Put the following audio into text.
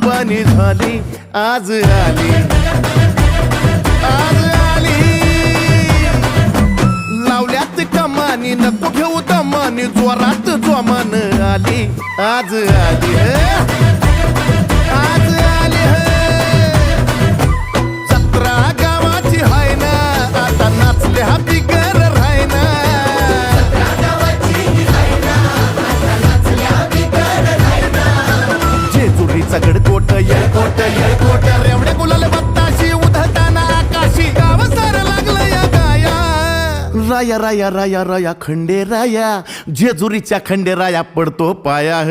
अंबानी झाली, आज आली, आज आली. लावल्यात कमानी नको घेऊ दमानी, जोरात जोमान आली, आज आली, आज आली. जत्रा गावाची हाय ना, आता नाचल्या बिगर राय ना. जेजुरीचा गडकोट येळकोट येळकोट, रेवड्या गुलाल बत्ताशी उधळताना आकाशी, गाव सारं लागलं या गाया. राया राया राया राया खंडे राया, जेजुरीच्या खंडे राया पडतो पाया.